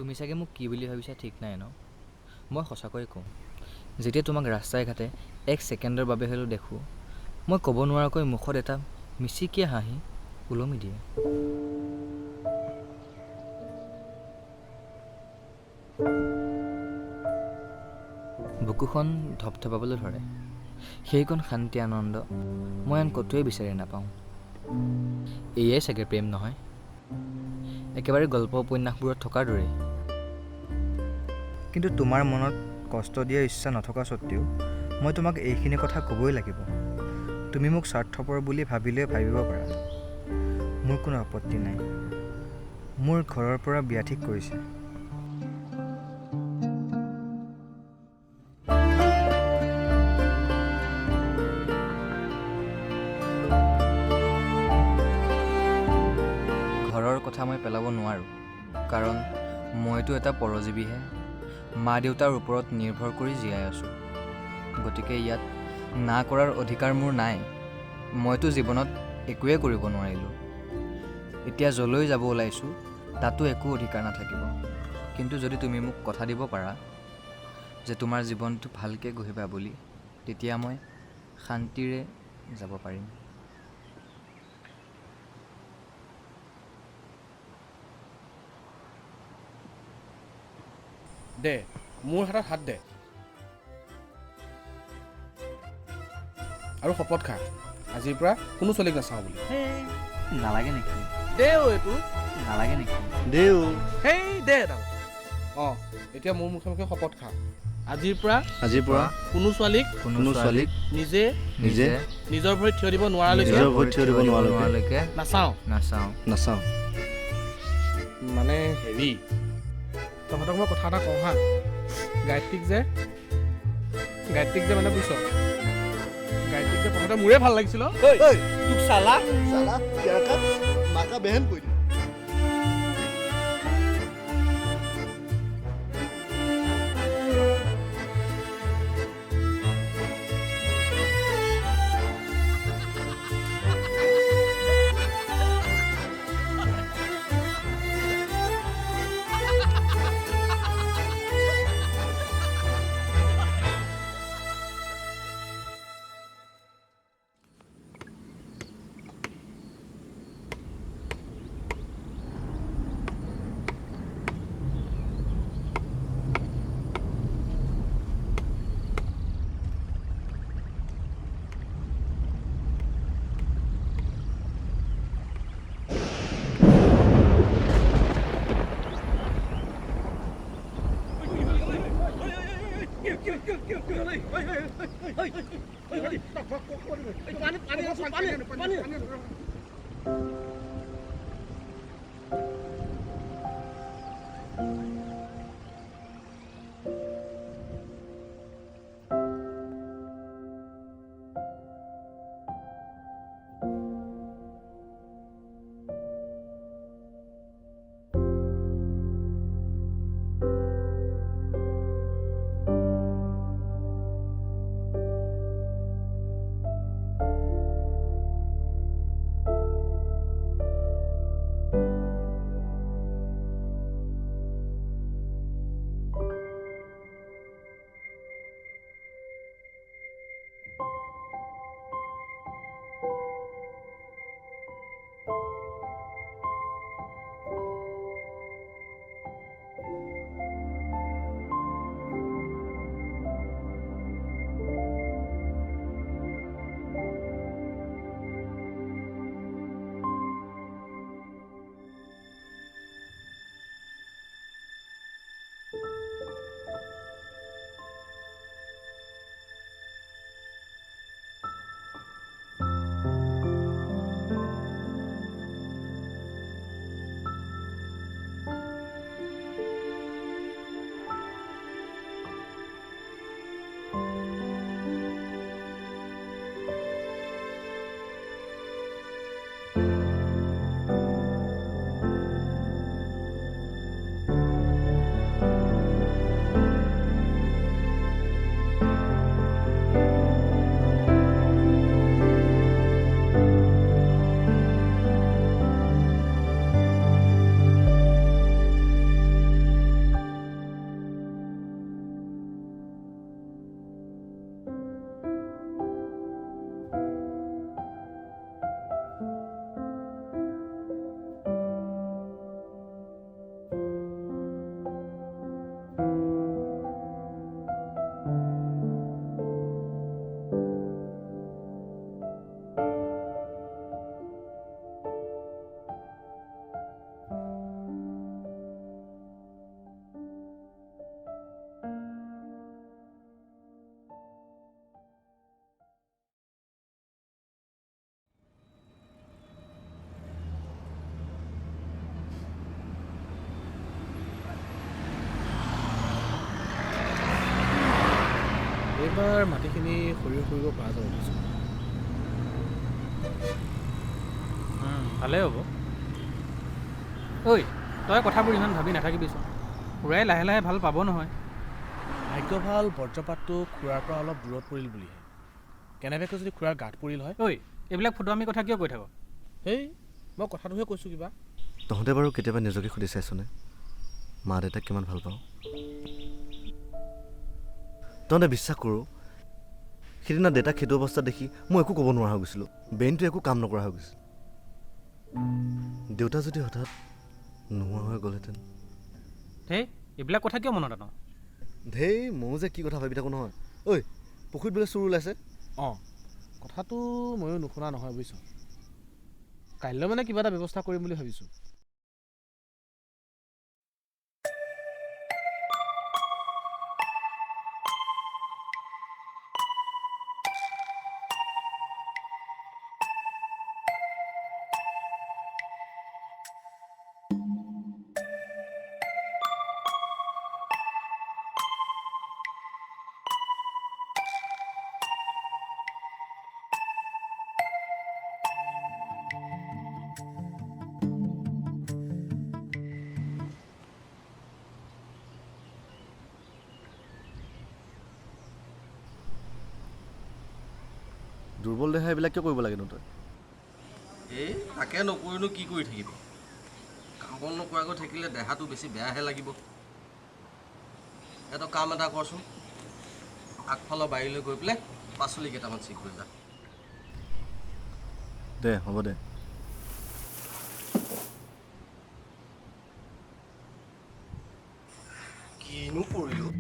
তুমি চাগে মোক কি বুলি ভাবিছা ঠিক নাই ন মই সঁচাকৈ কওঁ যেতিয়া তোমাক ৰাস্তাই ঘাটে এক ছেকেণ্ডৰ বাবে হ'লেও দেখোঁ মই ক'ব নোৱাৰাকৈ মুখত এটা মিচিকিয়া হাঁহি ওলমি দিয়ে বুকুখন ধপধপাবলৈ ধৰে সেইকণ শান্তি আনন্দ মই আন ক'তোৱে বিচাৰি নাপাওঁ এয়াই চাগে প্ৰেম নহয় একেবাৰে গল্প উপন্যাসবোৰত থকাৰ দৰেই কিন্তু তোমাৰ মনত কষ্ট দিয়াৰ ইচ্ছা নথকা স্বত্তেও মই তোমাক এইখিনি কথা ক'বই লাগিব তুমি মোক স্বাৰ্থপৰ বুলি ভাবিলে ভাবিব পাৰা মোৰ কোনো আপত্তি নাই মোৰ ঘৰৰ পৰা বিয়া ঠিক কৰিছে ঘৰৰ কথা মই পেলাব নোৱাৰোঁ কাৰণ মইতো এটা পৰজীৱীহে মা দেউতাৰ ওপৰত নিৰ্ভৰ কৰি জীয়াই আছোঁ গতিকে ইয়াত না কৰাৰ অধিকাৰ মোৰ নাই মইতো জীৱনত একোৱে কৰিব নোৱাৰিলোঁ এতিয়া যলৈ যাব ওলাইছোঁ তাতো একো অধিকাৰ নাথাকিব কিন্তু যদি তুমি মোক কথা দিব পাৰা যে তোমাৰ জীৱনটো ভালকৈ গঢ়িবা বুলি তেতিয়া মই শান্তিৰে যাব পাৰিম দে মোৰ হাতত হাত দে আৰু শপত খা আজিৰ পৰা কোনো ছোৱালীক নাচাওঁ বুলি নালাগে নেকি দে এইটো নালাগে নেকি দেও হেই দে এডাল অঁ এতিয়া মোৰ মুখে মুখে শপত খা আজিৰ পৰা কোনো ছোৱালীক নিজে নিজৰ ভৰিত থিয় দিব নোৱাৰালৈকে নাচাওঁ মানে হেৰি তহঁতক মই কথা এটা কওঁ হা গায়ত্ৰীক যে মানে বুজিছ গায়ত্ৰীক যে প্ৰথমতে মোৰে ভাল লাগিছিল তোক চালা মাকা বেহেন কৈ দিম এইবাৰ মাটিখিনি সৰিয়হ কৰিব পৰা যাব বুজিছোঁ। ভালেই হ'ব। ঐ তই কথাবোৰ ইমান ভাবি নাথাকিবিচোন, খুৰাই লাহে লাহে ভাল পাব নহয়। ভাগ্য ভাল বৰ্জ্ৰপাতটো খুৰাৰ পৰা অলপ দূৰত পৰিল বুলিহে। কেনেবাকৈ যদি খুৰাৰ গাত পৰিল হয়। ঐ এইবিলাক ফটোৱামি কথা কিয় কৈ থাক? হেই মই কথাটোহে কৈছোঁ কিবা। তহঁতে বাৰু কেতিয়াবা নিজকে সুধি চাইছনে মা দেউতাক কিমান ভাল পাওঁ? তহঁতে বিশ্বাস কৰোঁ সিদিনা দেউতাক সেইটো অৱস্থাত দেখি মই একো ক'ব নোৱাৰা হৈ গৈছিলোঁ। ব্ৰেইনটো একো কাম নকৰা হৈ গৈছিল। দেউতা যদি হঠাৎ নোহোৱা হৈ গ'লহেঁতেন। হেই এইবিলাক কথা কিয় মনত আন? ধেই ময়ো যে কি কথা ভাবি থাকোঁ নহয়। ঐ পুখুৰীত বোলে চোৰ ওলাইছে। অঁ কথাটো ময়ো নুশুনা নহয় বুজিছ। কাইলৈ মানে কিবা এটা ব্যৱস্থা কৰিম বুলি ভাবিছোঁ। দুৰ্বল দেহা এইবিলাক কিয় কৰিব লাগেনো তই? এই তাকে নকৰিনো কি কৰি থাকিবি? কাম বন নকৰাকৈ থাকিলে দেহাটো বেছি বেয়াহে লাগিব। এটা কাম এটা কৰচোন, আগফালৰ বাৰীলৈ গৈ পেলাই পাচলি কেইটামান ছিঙি লৈ যা। দে হ'ব দে। কিনো কৰিলোঁ?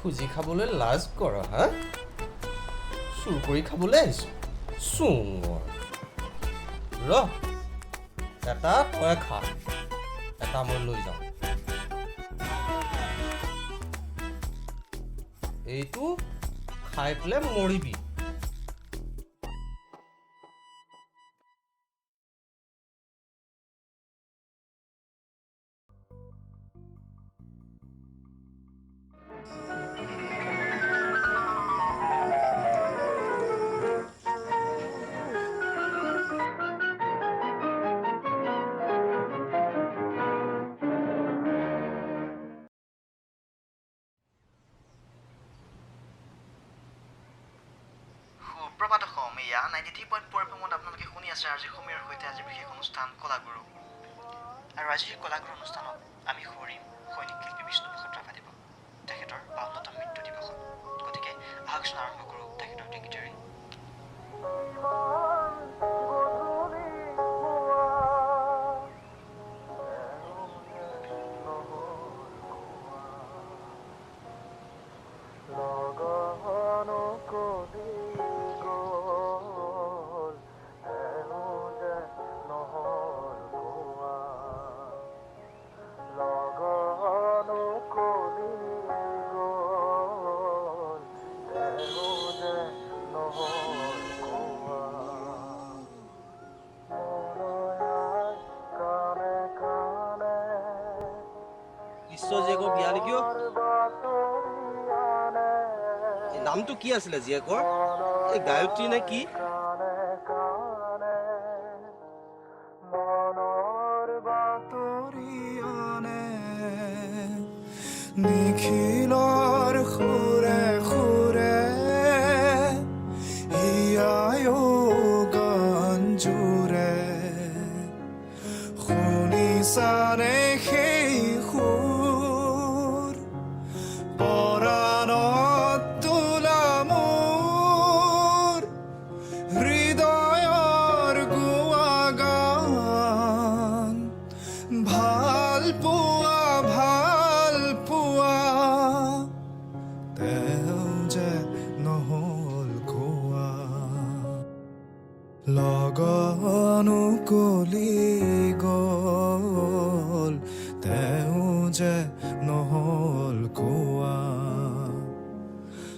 খুজি খাবলৈ লাজ কৰ হা? চুৰ কৰি খাবলৈ আহিছোঁ চুঙৰ। ৰ এটা তই খা, এটা মই লৈ যাওঁ। এইটো খাই পেলাই মৰিবি। সুপ্ৰভাত অসম। এয়া 93.4 FM আপোনালোকে শুনি আছে আজি সমীৰৰ সৈতে আজি বিশেষ অনুষ্ঠান কলাগুৰু। আৰু আজিৰ কলাগুৰু অনুষ্ঠানত আমি সুৰিম সৈনিক শিল্পী বিষ্ণু নক্ষত্ৰ পাতিব তেখেতৰ 52তম মৃত্যু দিৱসত। গতিকে আহকচোন আৰম্ভ কৰোঁ তেখেতৰ ডিগিটাৰী। জীয়েকৰ বিয়া নেকি? নামটো কি আছিলে জীয়েকৰ? এই গায়ত্ৰী নে কি? নিখিলৰ সুৰে সুৰে হিয়ায়ো গঞ্জুৰে শুনিছানে সেই সুৰ পৰাণত তোলা মোৰ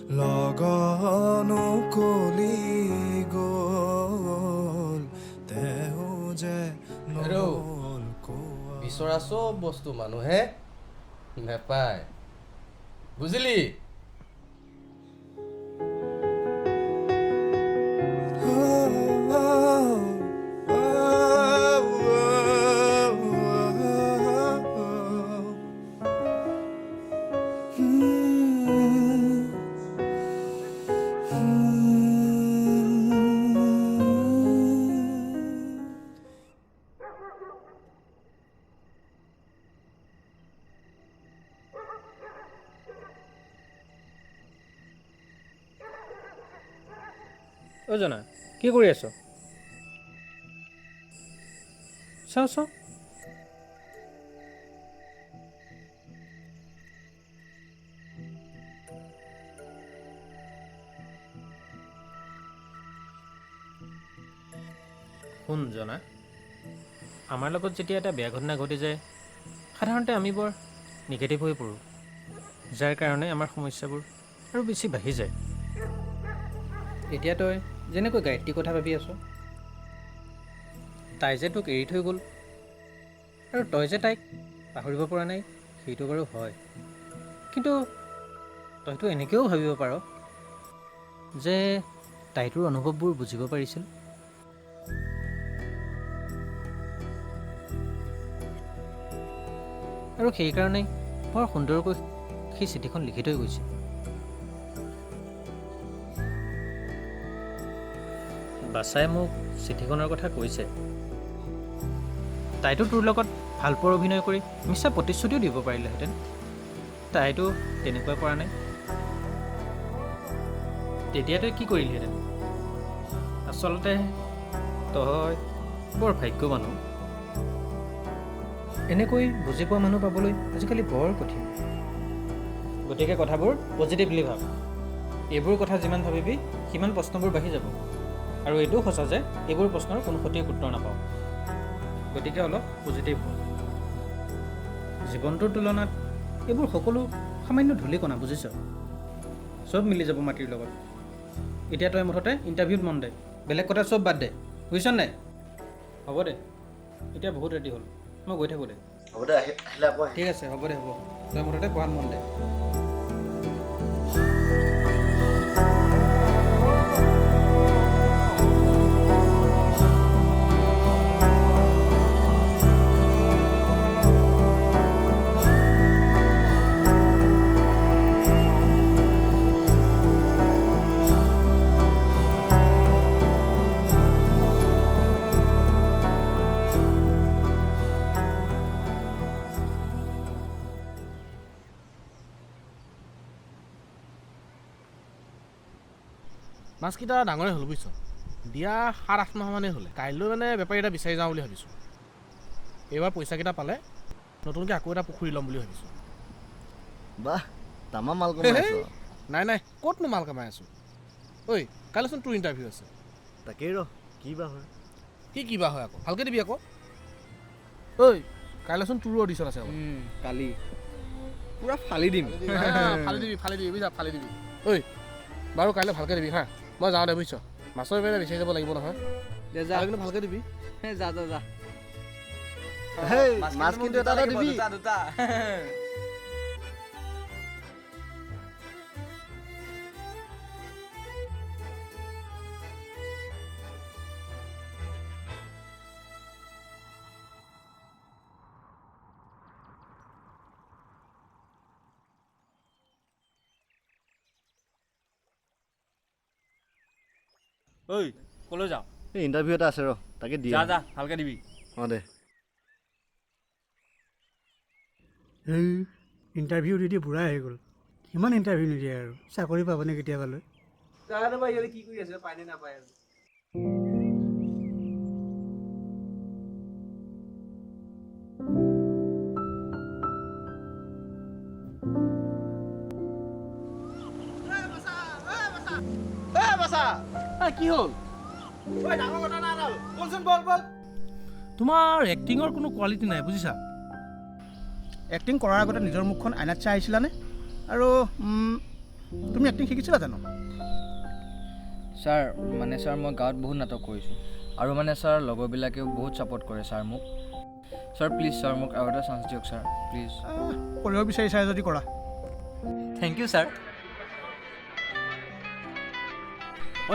লগনো কলি গ'ল তেও যে নহ'ল কোৱা বিচৰা চব বস্তু মানুহে নেপায় বুজিলি অ' জনা কি কৰি আছ চাওঁ চাওঁ শুন জনা আমাৰ লগত যেতিয়া এটা বেয়া ঘটনা ঘটি যায় সাধাৰণতে আমি বৰ নিগেটিভ হৈ পৰোঁ যাৰ কাৰণে আমাৰ সমস্যাবোৰ আৰু বেছি বাঢ়ি যায় এতিয়া তই যেনেকৈ গায়ত্ৰীৰ কথা ভাবি আছ তাই যে তোক এৰি থৈ গ'ল আৰু তই যে তাইক পাহৰিব পৰা নাই সেইটো বাৰু হয় কিন্তু তইতো এনেকৈও ভাবিব পাৰ যে তাই তোৰ অনুভৱবোৰ বুজিব পাৰিছিল আৰু সেইকাৰণেই বৰ সুন্দৰকৈ সেই চিঠিখন লিখি থৈ গৈছে বাছাই মোক চিঠিখনৰ কথা কৈছে তাইতো তোৰ লগত ভাল পোৱাৰ অভিনয় কৰি মিছা প্ৰতিশ্ৰুতিও দিব পাৰিলেহেঁতেন তাইতো তেনেকুৱা কৰা নাই তেতিয়া তই কি কৰিলিহেঁতেন আচলতে তই বৰ ভাগ্যৱান এনেকৈ বুজি পোৱা মানুহ পাবলৈ আজিকালি বৰ কঠিন গতিকে কথাবোৰ পজিটিভলি ভাব এইবোৰ কথা যিমান ভাবিবি সিমান প্ৰশ্নবোৰ বাঢ়ি যাব আৰু এইটোও সঁচা যে এইবোৰ প্ৰশ্নৰ কোনো সঠিক উত্তৰ নাপাওঁ গতিকে অলপ পজিটিভ হ'ল জীৱনটোৰ তুলনাত এইবোৰ সকলো সামান্য ধূলিকণা বুজিছ চব মিলি যাব মাটিৰ লগত এতিয়া তই মুঠতে ইণ্টাৰভিউত মন দে বেলেগ কথা চব বাদ দে বুজিছ নাই হ'ব দে এতিয়া বহুত ৰেডি হ'ল মই গৈ থাকোঁ দে হ'ব দে আহিলে আকৌ ঠিক আছে হ'ব দে হ'ব তই মুঠতে পঢ়াত মন দে মাছকেইটা ডাঙৰে হ'ল বুজিছ দিয়া 7-8 মাহ মানেই হ'লে কাইলৈ মানে বেপাৰী এটা বিচাৰি যাওঁ বুলি ভাবিছোঁ এইবাৰ পইচাকেইটা পালে নতুনকৈ আকৌ এটা পুখুৰী ল'ম বুলি ভাবিছোঁ বাহ তামা মাল কমাই আছ নাই নাই ক'তনো মাল কামাই আছোঁ ঐ কাইলৈচোন তোৰ ইণ্টাৰভিউ আছে তাকেই ৰ কি বা হয় কি বা হয় আকৌ ভালকৈ দিবি আকৌ ঐ কাইলৈচোন তোৰো অডিশ্যন আছে কালি পূৰা ফালি দিম ফালি দিবি বুজিছা ফালি দিবি ঐ বাৰু কাইলৈ ভালকৈ দিবি হা মই যাওঁ দে বুজিছ মাছৰ বেপাৰী বিচাৰি যাব লাগিব নহয় দে যা কিন্তু ভালকৈ দিবি যা যা যা মাছ কিন্তু এটা দিবি দুটা ঐ ক'লৈ যাওঁ এই ইণ্টাৰভিউ এটা আছে ৰ তাকে দিয়া যা ভালকৈ দিবি অঁ দে এই ইণ্টাৰভিউ দি বুঢ়া হৈ গ'ল কিমান ইণ্টাৰভিউ নিদিয়ে আৰু চাকৰি পাবনে কেতিয়াবালৈ জানো বা ইহঁতে কি কৰি আছে পায়নে নাপায় আৰু কি হ'ল তোমাৰ এক্টিঙৰ কোনো কোৱালিটি নাই বুজিছা এক্টিং কৰাৰ আগতে নিজৰ মুখখন আইনাত চাই আহিছিলানে আৰু তুমি এক্টিং শিকিছিলা জানো? ছাৰ মানে ছাৰ মই গাঁৱত বহুত নাটক কৰিছোঁ আৰু মানে ছাৰ লগৰবিলাকেও বহুত ছাপোৰ্ট কৰে ছাৰ মোক। ছাৰ প্লিজ ছাৰ মোক আৰু এটা চান্স দিয়ক ছাৰ প্লিজ। কৰিব বিচাৰিছা যদি কৰা। Thank you sir.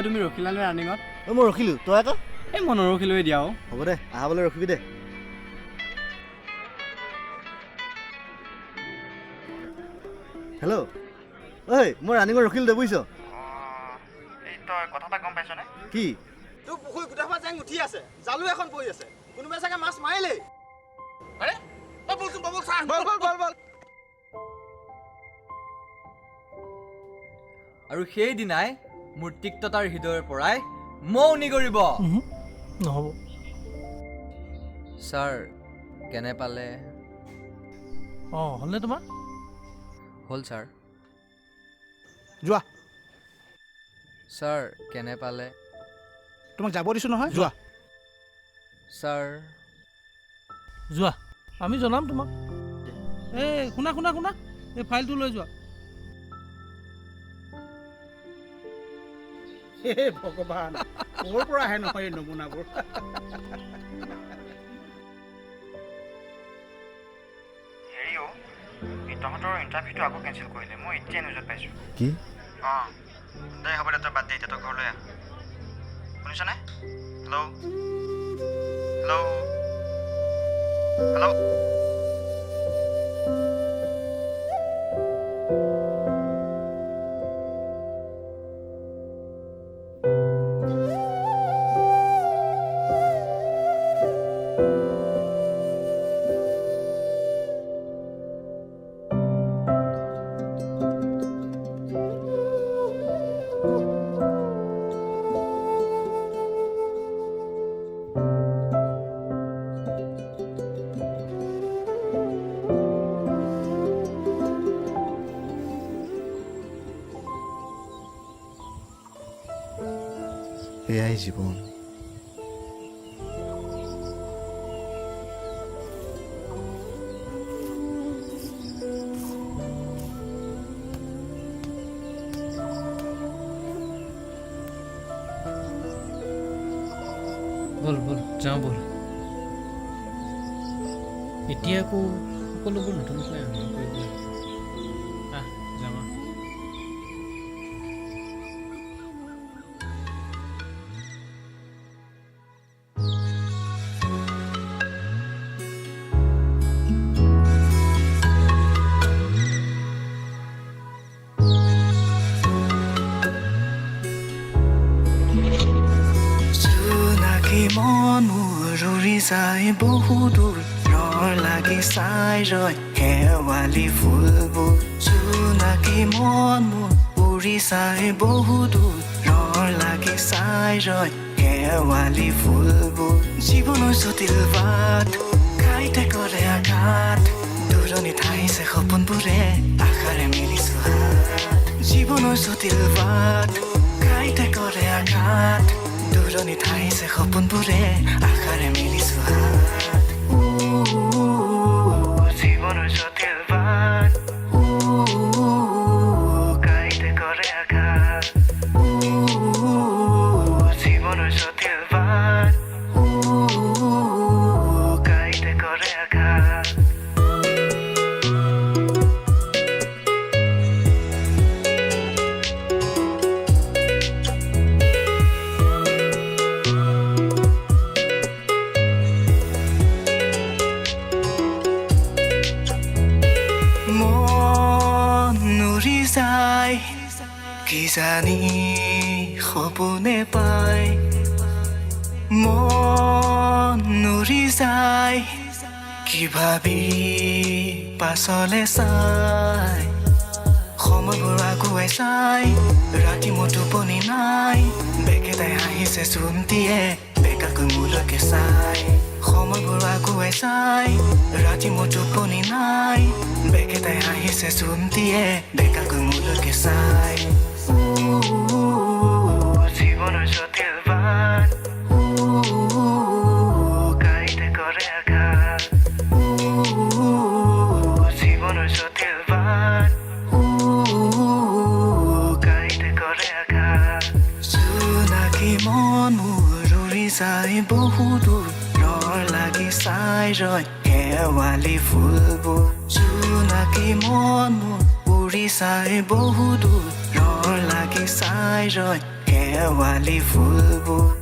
তুমি ৰখিলানে ৰানিঙত? মই ৰখিলোঁ, তই আকৌ? এই মই নৰখিলোৱে দিয়া। হ'ব দে, আহাবলৈ ৰখিবি দে। হেল্ল', ঐ মই ৰানিঙত ৰখিলোঁ দে, বুজিছ? এই তই কথা এটা গম পাইছনে? কি? তোৰ পুখুৰী গোটেইখন জেং উঠি আছে, জালু এখন পৰি আছে, কোনোবাই চাগে মাছ মাৰিলেই। আৰে বলচোন বল চা, বল বল বল বল। আৰু সেইদিনাই মোৰ তিক্ততাৰ হৃদয়ৰ পৰাই মৌ নিগৰিব। নহ'ব। ছাৰ কেনে পালে? হ'লনে তোমাৰ? হ'ল ছাৰ। যোৱা। ছাৰ কেনে পালে? তোমাক যাব দিছোঁ নহয়, যোৱা। ছাৰ যোৱা, আমি জনাম তোমাক। এই শুনা শুনা শুনা, এই ফাইলটো লৈ যোৱা। হে ভগৱান, ক'ৰ পৰা আহে নহয় এই নমুনাবোৰ। হেৰিও তহঁতৰ ইণ্টাৰভিউটো আকৌ কেঞ্চেল কৰিলে, মই এতিয়া নিউজত পাইছোঁ। কি? দে হ'ব দে, তই বাদ দে, এতিয়া তই ঘৰলৈ আহ। শুনিছনে? Hello' hello' hello'. এয়াই জীৱন। বল বল যাওঁ বল। এতিয়া আকৌ সকলোবোৰ নতুনকৈ আৰম্ভ কৰিব লাগিব। যাওঁ। মন মোৰ উৰি যায় বহু দূৰ, ৰৰ লাগি চাই ৰয় শেৱালি ফুলবোৰ। জোনাকী মন মোৰ উৰি যায় বহু দূৰ, ৰৰ লাগি চাই ৰয় শেৱালি ফুলবোৰ। জীৱনৰ জটিল বাট ঘাইতে কৰে আঘাত, দূৰণিত আহিছে সপোনবোৰে আশাৰে মিলিছো হাত। জীৱনৰ জটিল বাট ঘাইতে কৰে আঘাত, দূৰণিত আহিছে সপোনবোৰে আশাৰে মিলিছো হাত। জীৱনৰ জটিল বাট ঘাইতে কৰে আঘাত, জীৱনৰ জটিল বাট ঘাইতে কৰে আঘাত। কি জানি সপোনে পায়, মন নুৰি যায় কি ভাবি পাছলে চাই। সময়বোৰ আগুৱাই চাই ৰাতি মোৰ টোপনি নাই, বেকেটাই আহিছে চুমটিয়ে বেকাকৈ মোলৈকে চাই। সময়বোৰ আগুৱাই চাই ৰাতি মোৰ টোপনি নাই, বেকেটাই আহিছে চুমটিয়ে বেকাকৈ মোলৈকে চাই। জীৱনৰ জটিল বাট ঘাইতে কৰে আঘাত, জীৱনৰ জটিল বাট চাই বহু দূৰ ৰৰ লাগি চাই ৰয় শেৱালি ফুলবোৰ জোনাকী মন মোৰ উৰি চাই বহু দূৰ ৰৰ লাগি চাই ৰয় শেৱালি ফুলবোৰ